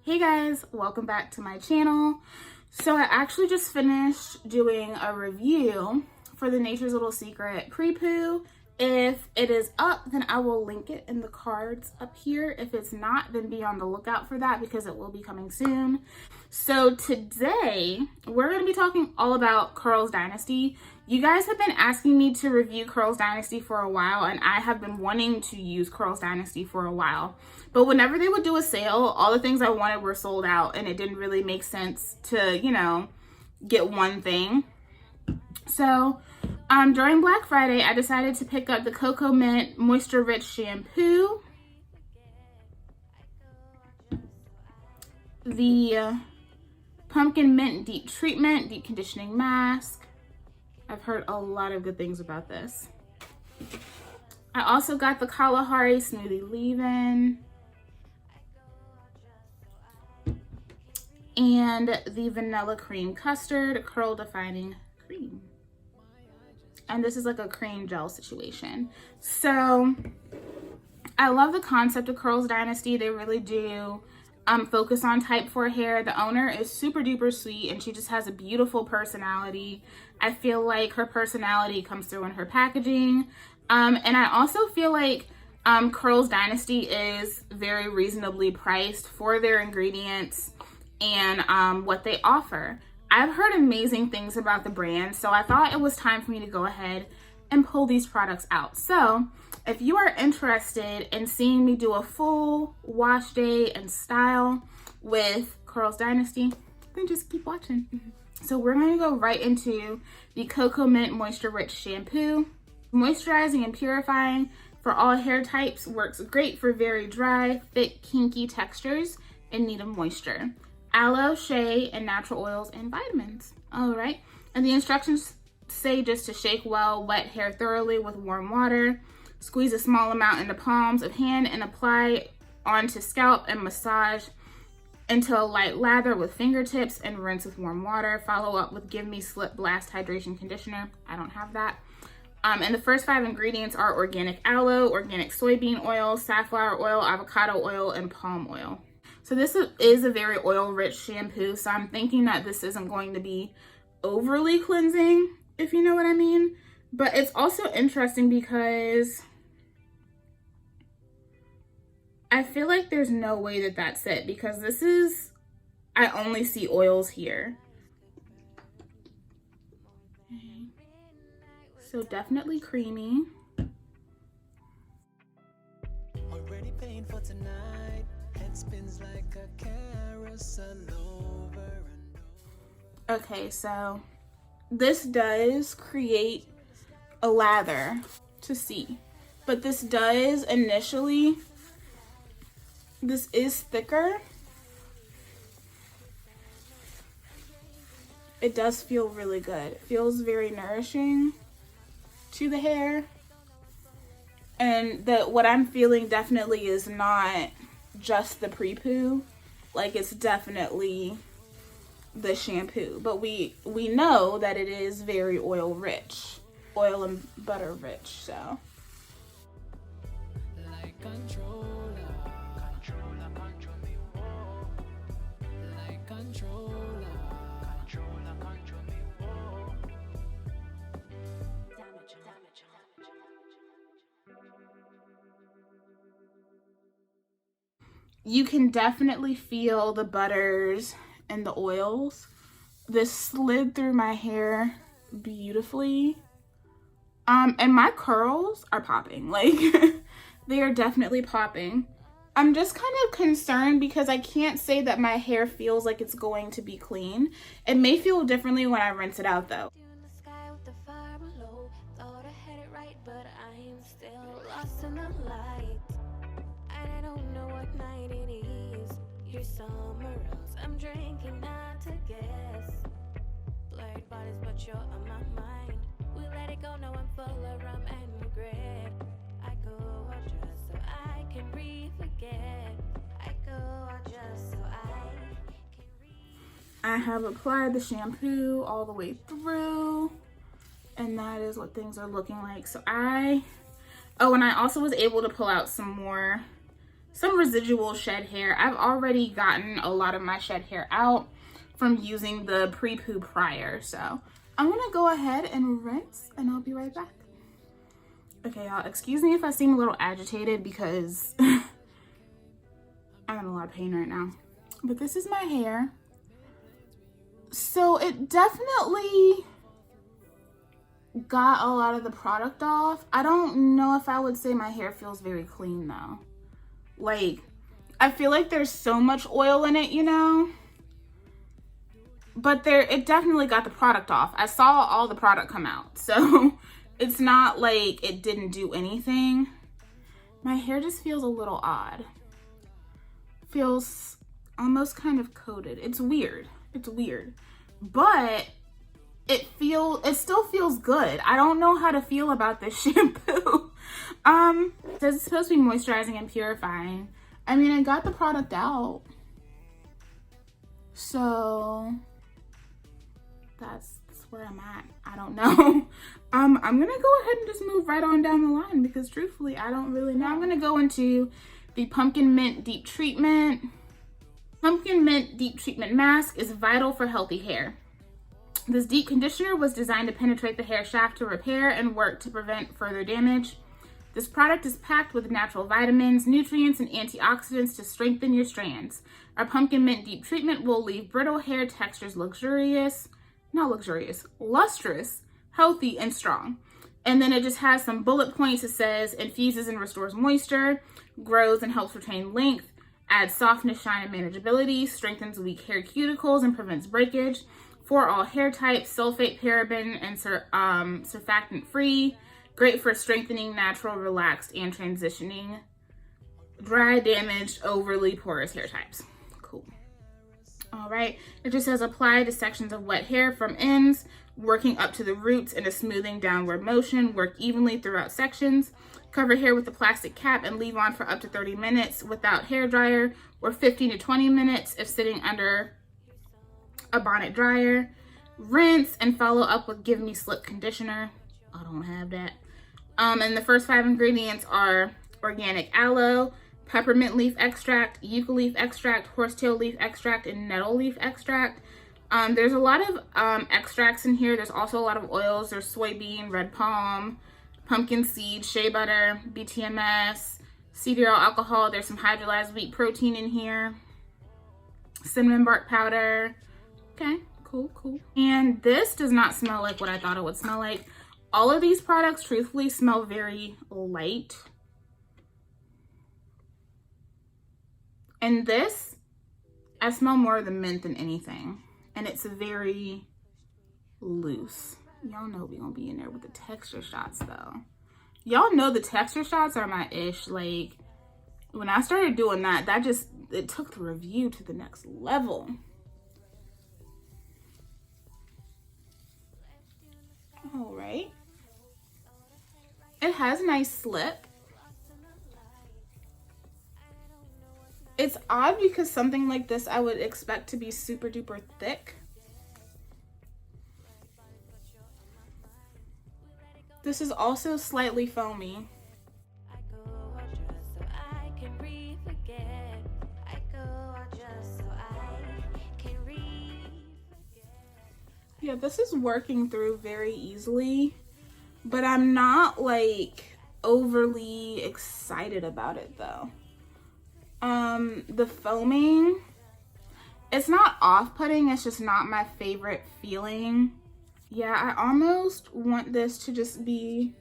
Hey guys, welcome back to my channel. So I actually just finished doing a review for the Nature's Little Secret pre-poo. If it is up, then I will link it in the cards up here. If it's not, then be on the lookout for that because it will be coming soon. So today we're going to be talking all about Curls Dynasty. You guys have been asking me to review Curls Dynasty for a while, and I have been wanting to use Curls Dynasty for a while. But whenever they would do a sale, all the things I wanted were sold out, and it didn't really make sense to, get one thing. So during Black Friday, I decided to pick up the Cocoa Mint Moisture Rich Shampoo, the Pumpkin Mint Deep Treatment Deep Conditioning Mask. I've heard a lot of good things about this. I also got the Kalahari Smoothie Leave-In and the Vanilla Cream Custard Curl Defining Cream. And this is like a cream gel situation. So I love the concept of Curls Dynasty. They really do focus on type 4 hair. The owner is super duper sweet and she just has a beautiful personality. I feel like her personality comes through in her packaging. And I also feel like Curls Dynasty is very reasonably priced for their ingredients and what they offer. I've heard amazing things about the brand, so I thought it was time for me to go ahead and pull these products out. So if you are interested in seeing me do a full wash day and style with Curls Dynasty, then just keep watching. So we're going to go right into the Cocoa Mint Moisture Rich Shampoo. Moisturizing and purifying for all hair types, works great for very dry, thick, kinky textures in need of moisture. Aloe, shea, and natural oils and vitamins. All right. And the instructions say just to shake well, wet hair thoroughly with warm water, squeeze a small amount into palms of hand and apply onto scalp and massage into a light lather with fingertips and rinse with warm water. Follow up with Give Me Slip Blast Hydration Conditioner. I don't have that. And the first 5 ingredients are organic aloe, organic soybean oil, safflower oil, avocado oil, and palm oil. So this is a very oil-rich shampoo, so I'm thinking that this isn't going to be overly cleansing, if you know what I mean. But it's also interesting because I feel like there's no way that that's it, because this is, I only see oils here. Okay. So definitely creamy. Already paying for tonight. Head spins like a carousel over and over. Okay, so this does create a lather to see, but this does initially, this is thicker. It does feel really good. It feels very nourishing to the hair. And what I'm feeling definitely is not just the pre-poo. Like, it's definitely the shampoo. But we know that it is very oil rich. Oil and butter rich, so. Like controller, controller, control me, whoa. Like controller, controller, control me, whoa. Damage. You can definitely feel the butters and the oils. This slid through my hair beautifully. And my curls are popping. Like, they are definitely popping. I'm just kind of concerned because I can't say that my hair feels like it's going to be clean. It may feel differently when I rinse it out though. Somewhere else, I'm drinking not to guess. Blurred bodies, but you're on my mind. We let it go, now I'm full of rum and regret. I go out just so I can re-forget. I go out just so I have applied the shampoo all the way through, and that is what things are looking like. So and I also was able to pull out some more some residual shed hair. I've already gotten a lot of my shed hair out from using the pre-poo prior. So I'm gonna go ahead and rinse and I'll be right back. Okay, y'all, excuse me if I seem a little agitated because I'm in a lot of pain right now. But this is my hair. So it definitely got a lot of the product off. I don't know if I would say my hair feels very clean though. Like, I feel like there's so much oil in it, you know? But it definitely got the product off. I saw all the product come out. So it's not like it didn't do anything. My hair just feels a little odd. Feels almost kind of coated. It's weird. It's weird. But it still feels good. I don't know how to feel about this shampoo. It says it's supposed to be moisturizing and purifying. I mean, I got the product out. So that's where I'm at. I don't know. I'm gonna go ahead and just move right on down the line because truthfully, I don't really know. I'm gonna go into the Pumpkin Mint Deep Treatment. Pumpkin Mint Deep Treatment Mask is vital for healthy hair. This deep conditioner was designed to penetrate the hair shaft to repair and work to prevent further damage. This product is packed with natural vitamins, nutrients, and antioxidants to strengthen your strands. Our Pumpkin Mint Deep Treatment will leave brittle hair textures lustrous, healthy, and strong. And then it just has some bullet points. It says, infuses and restores moisture, grows and helps retain length, adds softness, shine, and manageability, strengthens weak hair cuticles, and prevents breakage. For all hair types, sulfate, paraben, and surfactant free. Great for strengthening natural, relaxed, and transitioning dry, damaged, overly porous hair types. Cool. All right. It just says apply to sections of wet hair from ends, working up to the roots in a smoothing downward motion. Work evenly throughout sections. Cover hair with a plastic cap and leave on for up to 30 minutes without hair dryer, or 15 to 20 minutes if sitting under a bonnet dryer. Rinse and follow up with Give Me Slip conditioner. I don't have that. And the first 5 ingredients are organic aloe, peppermint leaf extract, yucca leaf extract, horsetail leaf extract, and nettle leaf extract. There's a lot of extracts in here. There's also a lot of oils. There's soybean, red palm, pumpkin seed, shea butter, BTMS, cedar oil alcohol. There's some hydrolyzed wheat protein in here, cinnamon bark powder. Okay, cool. And this does not smell like what I thought it would smell like. All of these products, truthfully, smell very light. And this, I smell more of the mint than anything. And it's very loose. Y'all know we gonna be in there with the texture shots though. Y'all know the texture shots are my ish. Like, when I started doing that, it took the review to the next level. All right. It has a nice slip. It's odd because something like this I would expect to be super duper thick. This is also slightly foamy. Yeah, this is working through very easily, but I'm not like overly excited about it though. The foaming, it's not off-putting, it's just not my favorite feeling. Yeah, I almost want this to just be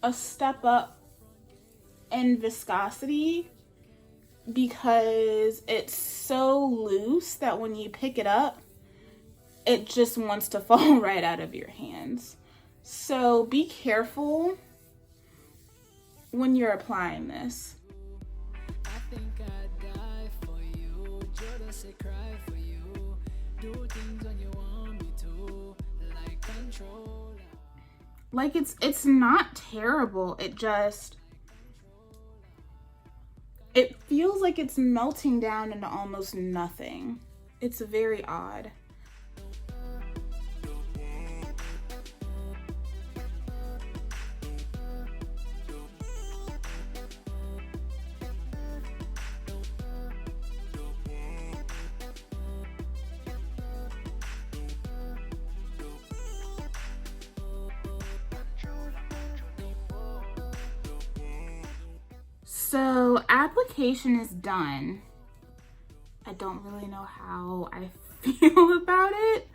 a step up in viscosity because it's so loose that when you pick it up, it just wants to fall right out of your hands. So be careful when you're applying this. I think I'd die for you, just say cry for you, do things when you want me to, like control. Like it's not terrible, it feels like it's melting down into almost nothing. It's very odd. So application is done. I don't really know how I feel about it.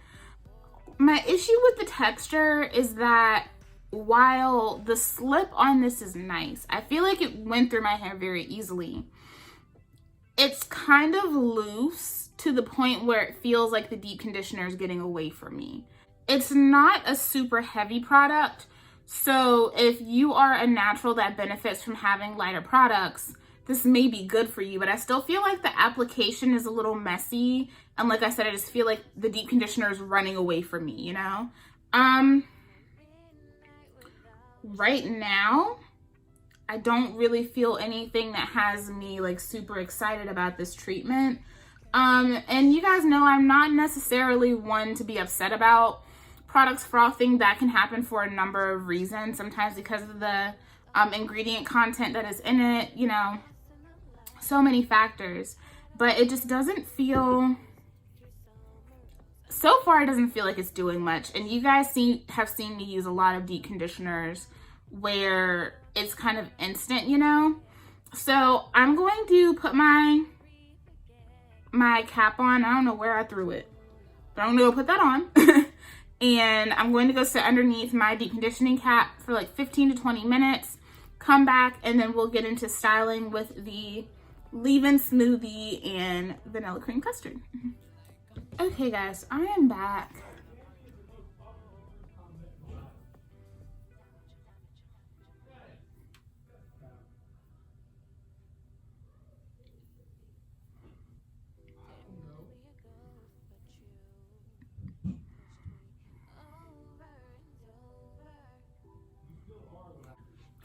My issue with the texture is that while the slip on this is nice, I feel like it went through my hair very easily. It's kind of loose to the point where it feels like the deep conditioner is getting away from me. It's not a super heavy product, so if you are a natural that benefits from having lighter products, this may be good for you, but I still feel like the application is a little messy. And like I said, I just feel like the deep conditioner is running away from me, you know? Right now, I don't really feel anything that has me like super excited about this treatment. And you guys know I'm not necessarily one to be upset about products frothing. That can happen for a number of reasons. Sometimes because of the ingredient content that is in it, you know, so many factors. But it just doesn't feel, so far it doesn't feel like it's doing much. And you guys have seen me use a lot of deep conditioners where it's kind of instant, you know? So I'm going to put my cap on. I don't know where I threw it, but I'm gonna go put that on. And I'm going to go sit underneath my deep conditioning cap for like 15 to 20 minutes, come back, and then we'll get into styling with the leave-in smoothie and vanilla cream custard. Okay guys, I am back.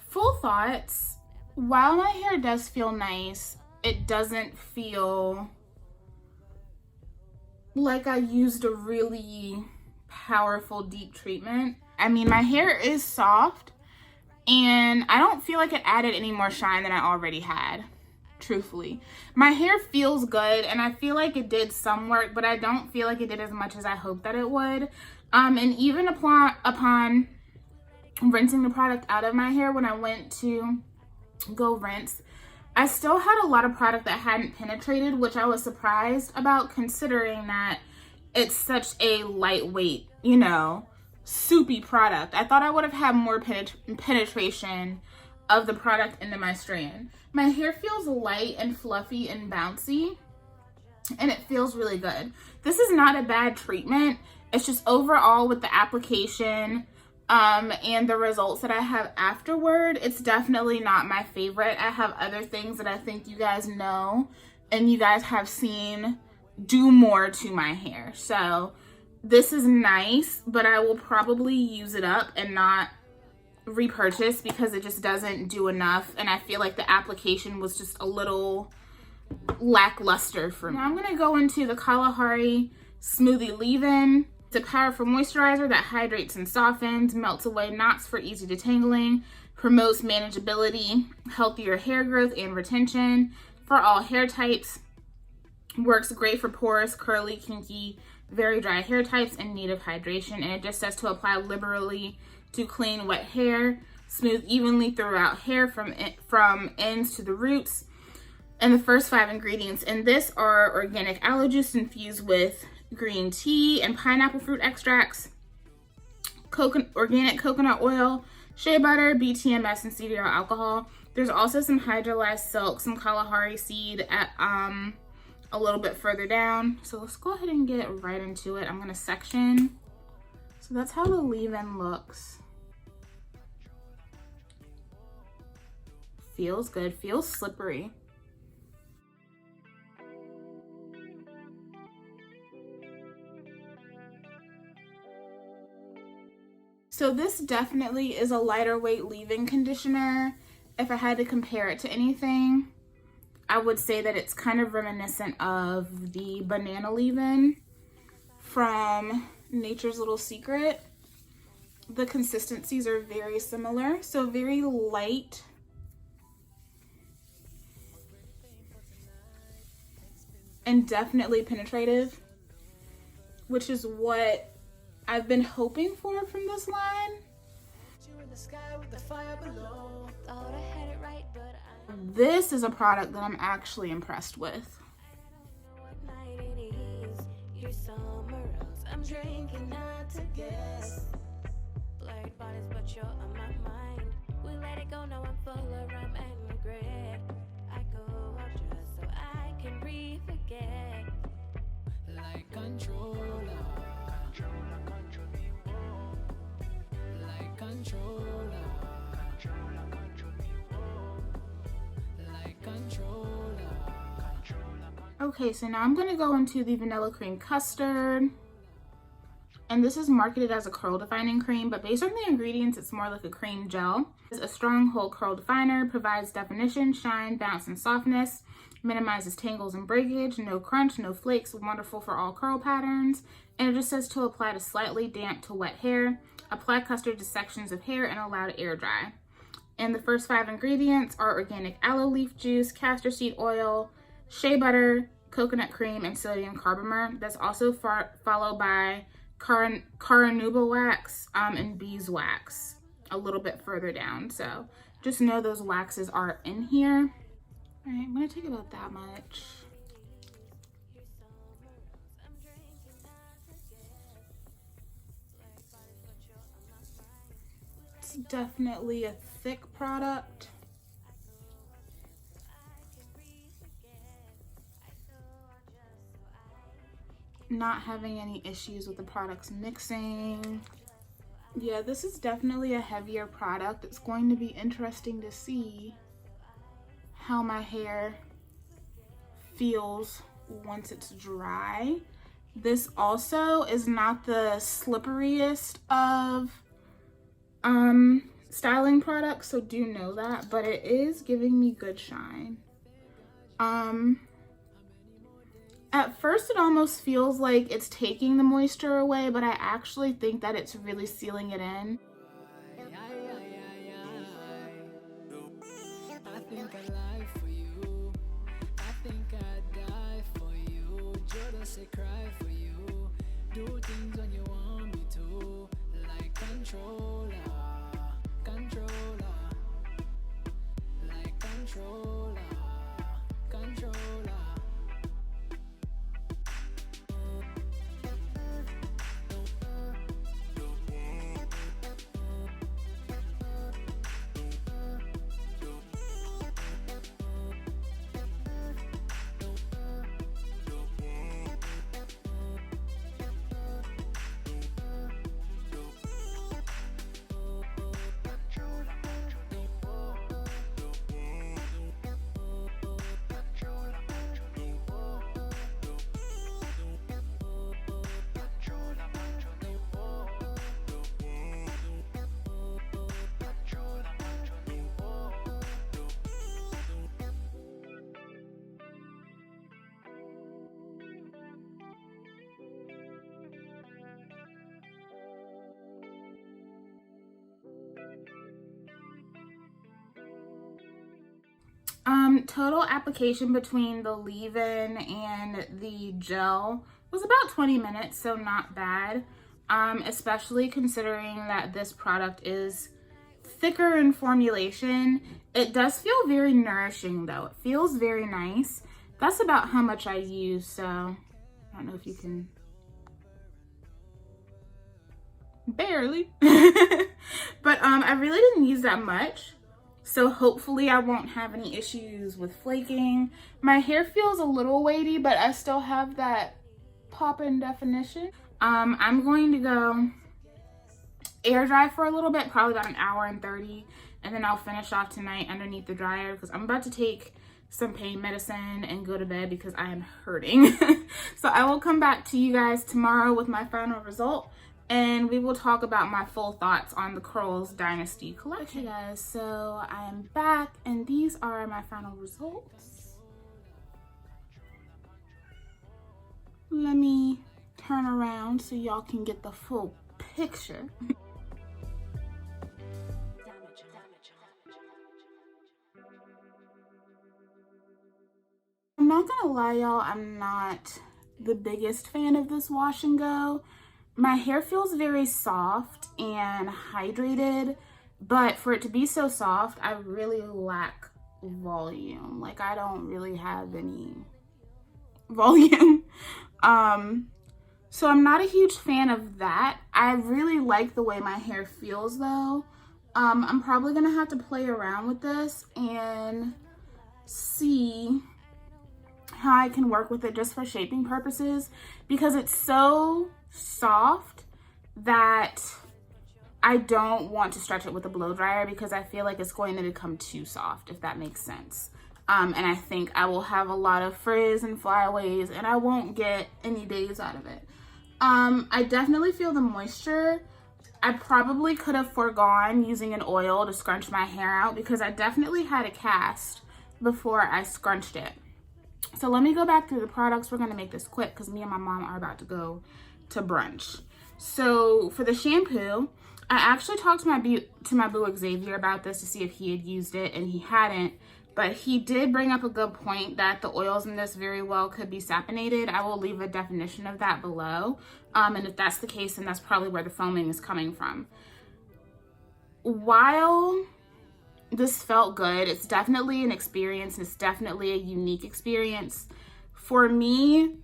Full thoughts, while my hair does feel nice, it doesn't feel like I used a really powerful deep treatment. I mean, my hair is soft and I don't feel like it added any more shine than I already had, truthfully. My hair feels good and I feel like it did some work, but I don't feel like it did as much as I hoped that it would. And even upon rinsing the product out of my hair when I went to go rinse, I still had a lot of product that hadn't penetrated, which I was surprised about considering that it's such a lightweight, you know, soupy product. I thought I would have had more penetration of the product into my strand. My hair feels light and fluffy and bouncy, and it feels really good. This is not a bad treatment. It's just overall with the application and the results that I have afterward, it's definitely not my favorite. I have other things that I think you guys know and you guys have seen do more to my hair. So this is nice, but I will probably use it up and not repurchase because it just doesn't do enough. And I feel like the application was just a little lackluster for me. Now I'm gonna go into the Kalahari Smoothie Leave-In. It's a powerful moisturizer that hydrates and softens, melts away knots for easy detangling, promotes manageability, healthier hair growth and retention for all hair types, works great for porous, curly, kinky, very dry hair types in need of hydration, and it just says to apply liberally to clean, wet hair, smooth evenly throughout hair from ends to the roots. And the first 5 ingredients in this are organic aloe juice infused with green tea and pineapple fruit extracts, organic coconut oil, shea butter, BTMS, and CDR alcohol. There's also some hydrolyzed silk, some Kalahari seed at a little bit further down. So let's go ahead and get right into it. I'm gonna section. So that's how the leave-in looks. Feels good, feels slippery. So this definitely is a lighter weight leave-in conditioner. If I had to compare it to anything, I would say that it's kind of reminiscent of the banana leave-in from Nature's Little Secret. The consistencies are very similar, so very light. And definitely penetrative, which is what I've been hoping for from this line. Thought I had it right, but I This is a product that I'm actually impressed with. What night it is, you're somewhere else. I'm drinking not to guess. Blurred bodies, but you're on my mind. We let it go, now I'm full of rum and regret. I go out just so I can re-forget. Like controller, controller, control me, whoa. Like controller, controller, control me, whoa. Like controller, controller. Okay, so now I'm going to go into the vanilla cream custard. And this is marketed as a curl defining cream, but based on the ingredients, it's more like a cream gel. It's a strong hold curl definer, provides definition, shine, bounce, and softness, minimizes tangles and breakage, no crunch, no flakes, wonderful for all curl patterns. And it just says to apply to slightly damp to wet hair, apply custard to sections of hair, and allow to air dry. And the first 5 ingredients are organic aloe leaf juice, castor seed oil, shea butter, coconut cream, and sodium carbomer. That's also followed by carnauba wax and beeswax a little bit further down. So just know those waxes are in here. All right, I'm gonna take about that much. It's definitely a thick product. Not having any issues with the products mixing. Yeah, this is definitely a heavier product. It's going to be interesting to see how my hair feels once it's dry. This also is not the slipperiest of styling products, so do know that, but it is giving me good shine. At first it almost feels like it's taking the moisture away, but I actually think that it's really sealing it in. I think I lie for you. I think I die for you. Just say cry for you. Do things when you want me to. Like controller, controller. Like controller, controller. Total application between the leave-in and the gel was about 20 minutes, so not bad. Especially considering that this product is thicker in formulation. It does feel very nourishing though. It feels very nice. That's about how much I use, so I don't know if you can barely. But I really didn't use that much. So hopefully I won't have any issues with flaking. My hair feels a little weighty, but I still have that pop-in definition. I'm going to go air dry for a little bit, probably about 1 hour and 30, and then I'll finish off tonight underneath the dryer because I'm about to take some pain medicine and go to bed because I am hurting. So I will come back to you guys tomorrow with my final result, and we will talk about my full thoughts on the Curls Dynasty collection. Okay guys, so I am back and these are my final results. Let me turn around so y'all can get the full picture. I'm not gonna lie y'all, I'm not the biggest fan of this wash and go. My hair feels very soft and hydrated, but for it to be so soft, I really lack volume. Like I don't really have any volume. So I'm not a huge fan of that. I really like the way my hair feels though. I'm probably gonna have to play around with this and see how I can work with it just for shaping purposes, because it's so soft that I don't want to stretch it with a blow dryer because I feel like it's going to become too soft, if that makes sense. And I think I will have a lot of frizz and flyaways and I won't get any days out of it. I definitely feel the moisture. I probably could have foregone using an oil to scrunch my hair out because I definitely had a cast before I scrunched it. So let me go back through the products. We're gonna make this quick because me and my mom are about to go to brunch. So for the shampoo, I actually talked to my boo Xavier about this to see if he had used it, and he hadn't, but he did bring up a good point that the oils in this very well could be saponated. I will leave a definition of that below. And if that's the case, then that's probably where the foaming is coming from. While this felt good, it's definitely an experience, and it's definitely a unique experience. For me,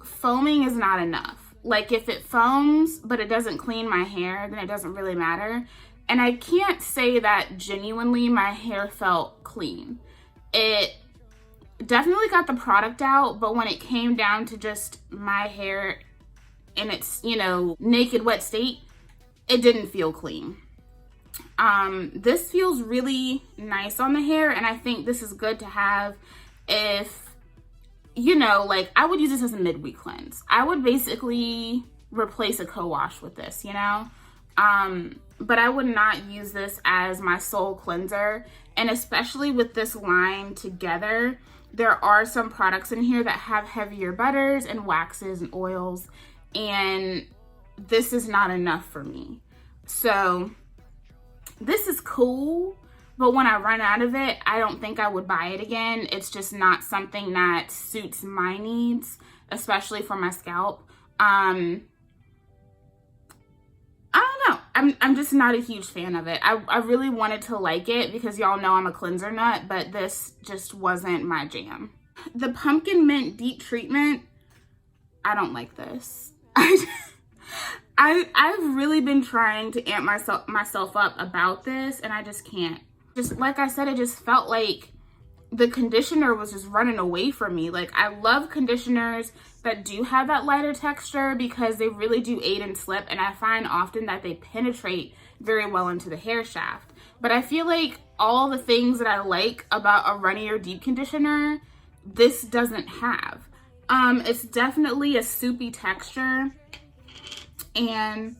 foaming is not enough. Like if it foams, but it doesn't clean my hair, then it doesn't really matter. And I can't say that genuinely my hair felt clean. It definitely got the product out, but when it came down to just my hair in its, naked wet state, it didn't feel clean. This feels really nice on the hair, and I think this is good to have if, like I would use this as a midweek cleanse. I would basically replace a co-wash with this, but I would not use this as my sole cleanser. And especially with this line together, there are some products in here that have heavier butters and waxes and oils, and this is not enough for me. So this is cool, but when I run out of it, I don't think I would buy it again. It's just not something that suits my needs, especially for my scalp. I don't know. I'm just not a huge fan of it. I really wanted to like it because y'all know I'm a cleanser nut, but this just wasn't my jam. The pumpkin mint deep treatment, I don't like this. I've really been trying to amp myself up about this, and I just can't. Just like I said, it just felt like the conditioner was just running away from me. Like I love conditioners that do have that lighter texture because they really do aid and slip, and I find often that they penetrate very well into the hair shaft. But I feel like all the things that I like about a runnier deep conditioner, this doesn't have. It's definitely a soupy texture, and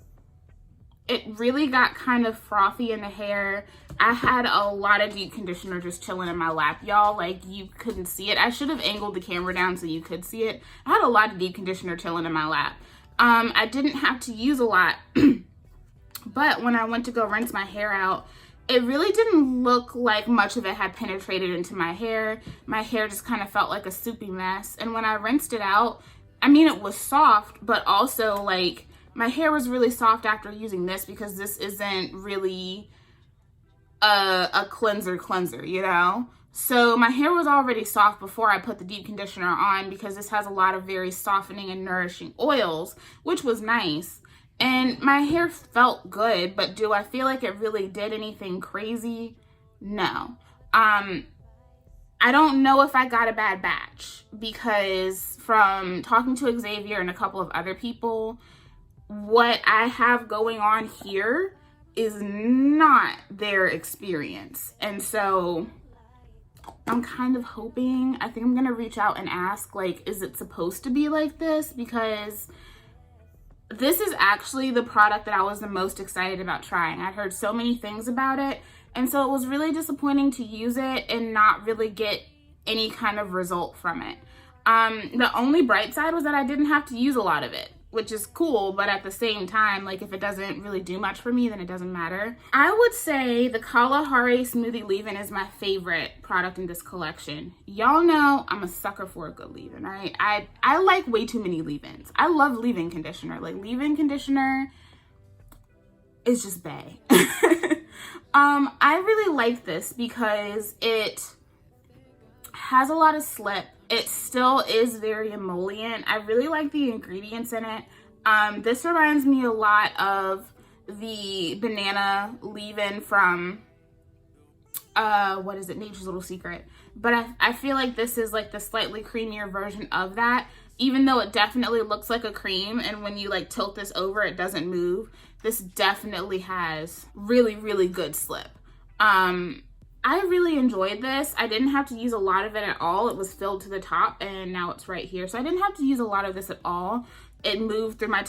it really got kind of frothy in the hair. I had a lot of deep conditioner just chilling in my lap, y'all. Like you couldn't see it. I should have angled the camera down so you could see it. I had a lot of deep conditioner chilling in my lap. I didn't have to use a lot, but when I went to go rinse my hair out, it really didn't look like much of it had penetrated into my hair. My hair just kind of felt like a soupy mess. And when I rinsed it out, I mean, it was soft, but also like my hair was really soft after using this because this isn't really a cleanser, So my hair was already soft before I put the deep conditioner on because this has a lot of very softening and nourishing oils, which was nice. And my hair felt good, but do I feel like it really did anything crazy? No. I don't know if I got a bad batch because from talking to Xavier and a couple of other people, what I have going on here is not their experience. And so I'm kind of hoping, I think I'm gonna reach out and ask, like, is it supposed to be like this? Because this is actually the product that I was the most excited about trying. I'd heard so many things about it, and so it was really disappointing to use it and not really get any kind of result from it. The only bright side was that I didn't have to use a lot of it, which is cool, but at the same time, like if it doesn't really do much for me, then it doesn't matter. I would say the Kalahari Smoothie leave-in is my favorite product in this collection. Y'all know I'm a sucker for a good leave-in, right? I like way too many leave-ins. I love leave-in conditioner. Like leave-in conditioner is just bae. I really like this because it has a lot of slip. It still is very emollient. I really like the ingredients in it. This reminds me a lot of the banana leave-in from, what is it, Nature's Little Secret. But I feel like this is like the slightly creamier version of that, even though it definitely looks like a cream, and when you like tilt this over, it doesn't move. This definitely has really, really good slip. I really enjoyed this. I didn't have to use a lot of it at all. It was filled to the top, and now it's right here. So I didn't have to use a lot of this at all. It moved through my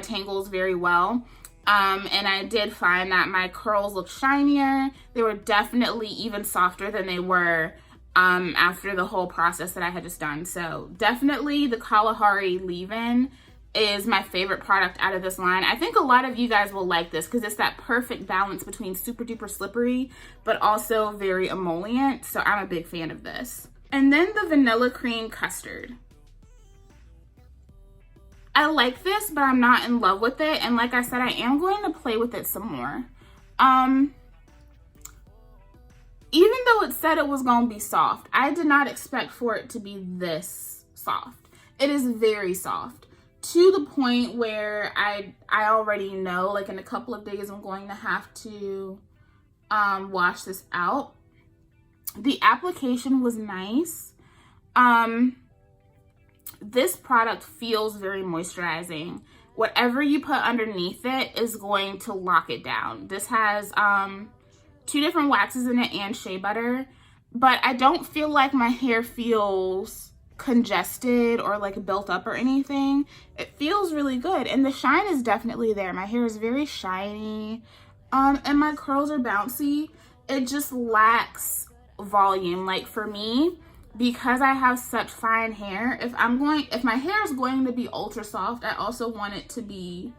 tangles very well. And I did find that my curls looked shinier. They were definitely even softer than they were after the whole process that I had just done. So definitely the Kalahari leave-in is my favorite product out of this line. I think a lot of you guys will like this because it's that perfect balance between super duper slippery but also very emollient. So I'm a big fan of this. And then the vanilla cream custard. I like this, but I'm not in love with it. And like I said, I am going to play with it some more. Even though it said it was going to be soft, I did not expect for it to be this soft. It is very soft, to the point where I already know, like in a couple of days, I'm going to have to wash this out. The application was nice. This product feels very moisturizing. Whatever you put underneath it is going to lock it down. This has 2 different waxes in it and shea butter, but I don't feel like my hair feels congested or like built up or anything. It feels really good, and the shine is definitely there. My hair is very shiny, and my curls are bouncy. It just lacks volume. Like for me, because I have such fine hair, if my hair is going to be ultra soft, I also want it to be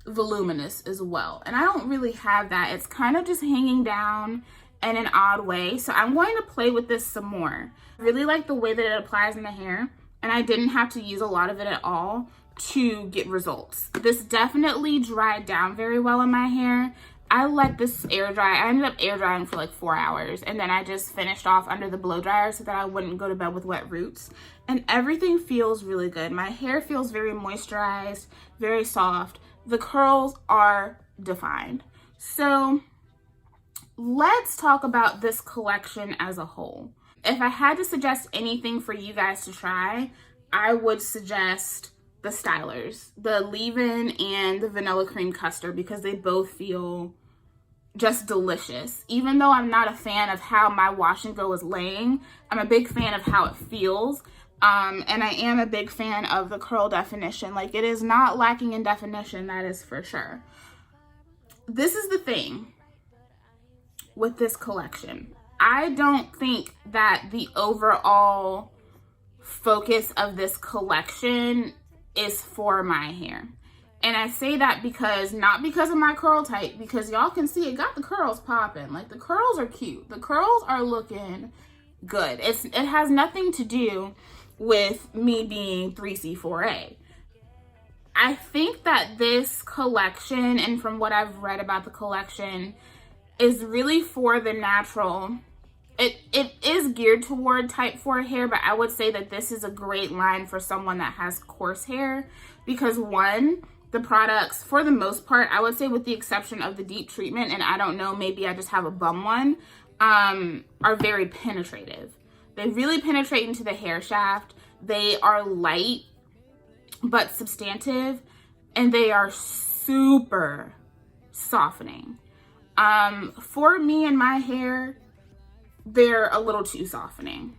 voluminous as well. And I don't really have that. It's kind of just hanging down in an odd way. So I'm going to play with this some more. I really like the way that it applies in the hair, and I didn't have to use a lot of it at all to get results. This definitely dried down very well in my hair. I let this air dry. I ended up air drying for like 4 hours, and then I just finished off under the blow dryer so that I wouldn't go to bed with wet roots. And everything feels really good. My hair feels very moisturized, very soft. The curls are defined. So let's talk about this collection as a whole. If I had to suggest anything for you guys to try, I would suggest the stylers, the leave-in and the vanilla cream custard, because they both feel just delicious. Even though I'm not a fan of how my wash and go is laying, I'm a big fan of how it feels. And I am a big fan of the curl definition. Like, it is not lacking in definition, that is for sure. This is the thing with this collection. I don't think that the overall focus of this collection is for my hair. And I say that because, not because of my curl type, because y'all can see it got the curls popping. Like, the curls are cute. The curls are looking good. It has nothing to do with me being 3C4A. I think that this collection, and from what I've read about the collection, is really for the natural. It is geared toward type 4 hair, but I would say that this is a great line for someone that has coarse hair, because one, the products, for the most part, I would say with the exception of the deep treatment, and I don't know, maybe I just have a bum one, are very penetrative. They really penetrate into the hair shaft. They are light but substantive, and they are super softening. For me and my hair, they're a little too softening.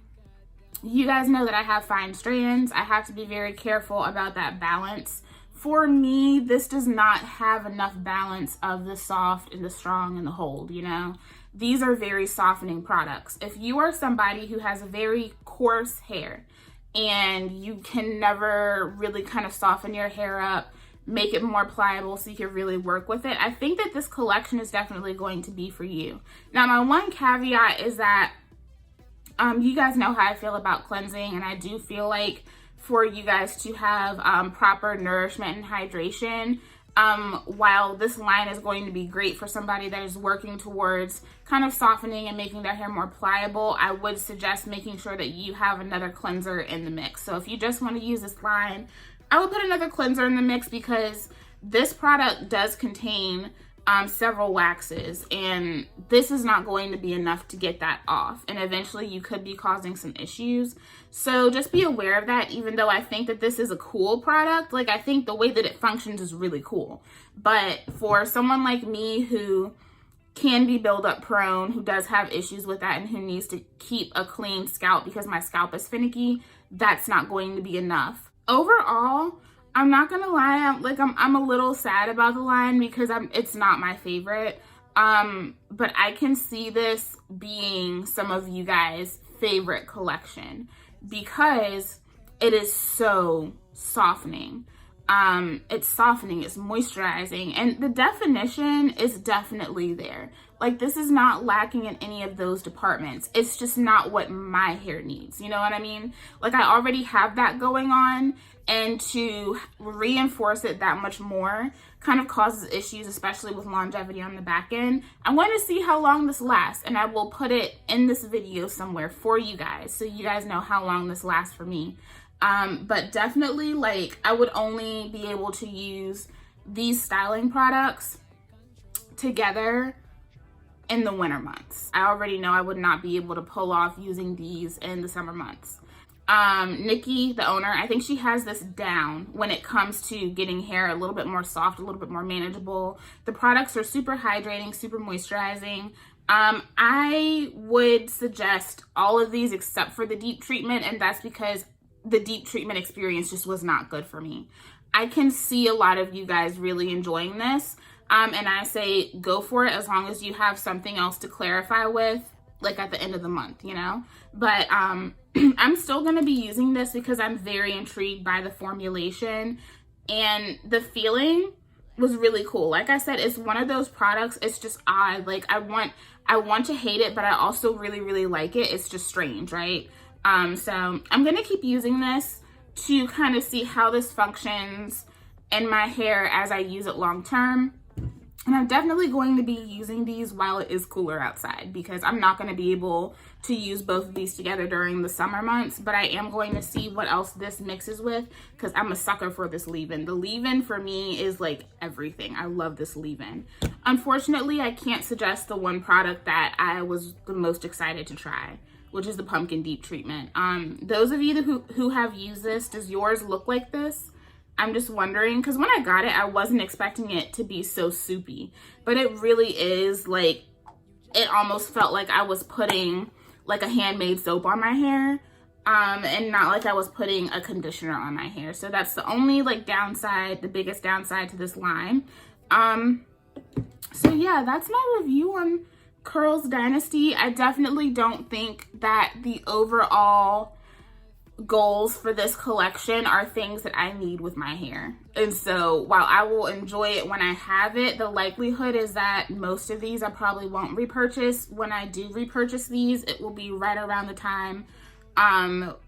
You guys know that I have fine strands. I have to be very careful about that balance. For me, this does not have enough balance of the soft and the strong and the hold, you know? These are very softening products. If you are somebody who has very coarse hair and you can never really kind of soften your hair up, make it more pliable so you can really work with it, I think that this collection is definitely going to be for you. Now, my one caveat is that you guys know how I feel about cleansing, and I do feel like for you guys to have proper nourishment and hydration, While this line is going to be great for somebody that is working towards kind of softening and making their hair more pliable, I would suggest making sure that you have another cleanser in the mix. So if you just want to use this line, I would put another cleanser in the mix, because this product does contain several waxes, and this is not going to be enough to get that off, and eventually you could be causing some issues. So just be aware of that. Even though I think that this is a cool product, like, I think the way that it functions is really cool, but for someone like me who can be buildup prone, who does have issues with that, and who needs to keep a clean scalp because my scalp is finicky, that's not going to be enough. Overall, I'm not gonna lie, I'm a little sad about the line, because it's not my favorite. But I can see this being some of you guys' favorite collection, because it is so softening. It's softening, it's moisturizing, and the definition is definitely there. Like, this is not lacking in any of those departments. It's just not what my hair needs. You know what I mean? Like, I already have that going on, and to reinforce it that much more kind of causes issues, especially with longevity on the back end. I want to see how long this lasts, and I will put it in this video somewhere for you guys, so you guys know how long this lasts for me. But definitely, like, I would only be able to use these styling products together in the winter months. I already know I would not be able to pull off using these in the summer months. Nikki, the owner, I think she has this down when it comes to getting hair a little bit more soft, a little bit more manageable. The products are super hydrating, super moisturizing. I would suggest all of these except for the deep treatment, and that's because the deep treatment experience just was not good for me. I can see a lot of you guys really enjoying this, and I say go for it, as long as you have something else to clarify with, like at the end of the month, you know? But I'm still gonna be using this because I'm very intrigued by the formulation, and the feeling was really cool. Like I said, it's one of those products, it's just odd. Like, I want to hate it, but I also really, really like it. It's just strange, right? So I'm gonna keep using this to kind of see how this functions in my hair as I use it long term. And I'm definitely going to be using these while it is cooler outside, because I'm not going to be able to use both of these together during the summer months, but I am going to see what else this mixes with, because I'm a sucker for this leave-in. The leave-in for me is like everything. I love this leave-in. Unfortunately, I can't suggest the one product that I was the most excited to try, which is the pumpkin deep treatment. Those of you who have used this, does yours look like this? I'm just wondering, because when I got it, I wasn't expecting it to be so soupy, but it really is. Like, it almost felt like I was putting like a handmade soap on my hair, and not like I was putting a conditioner on my hair. So that's the only like downside, the biggest downside to this line. So yeah, that's my review on Curls Dynasty. I definitely don't think that the overall goals for this collection are things that I need with my hair. And so while I will enjoy it when I have it, the likelihood is that most of these I probably won't repurchase. When I do repurchase these, it will be right around the time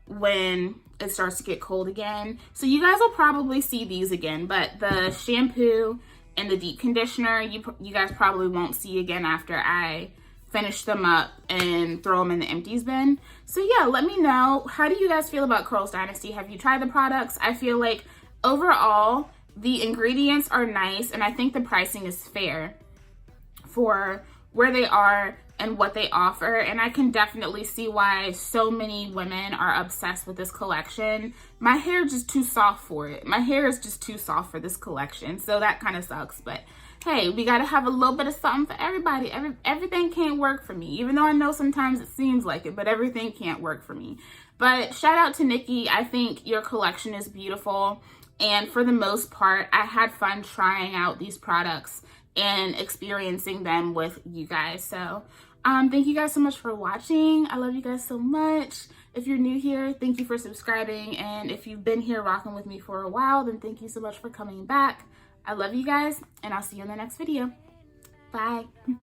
when it starts to get cold again. So you guys will probably see these again, but the shampoo and the deep conditioner, you guys probably won't see again after I finish them up and throw them in the empties bin. So yeah, let me know, how do you guys feel about Curls Dynasty? Have you tried the products? I feel like overall the ingredients are nice, and I think the pricing is fair for where they are and what they offer, and I can definitely see why so many women are obsessed with this collection. My hair is just too soft for it. My hair is just too soft for this collection, so that kind of sucks. But hey, we gotta have a little bit of something for everybody. Everything can't work for me, even though I know sometimes it seems like it, but everything can't work for me. But shout out to Nikki. I think your collection is beautiful, and for the most part, I had fun trying out these products and experiencing them with you guys. So thank you guys so much for watching. I love you guys so much. If you're new here, thank you for subscribing, and if you've been here rocking with me for a while, then thank you so much for coming back. I love you guys, and I'll see you in the next video. Bye.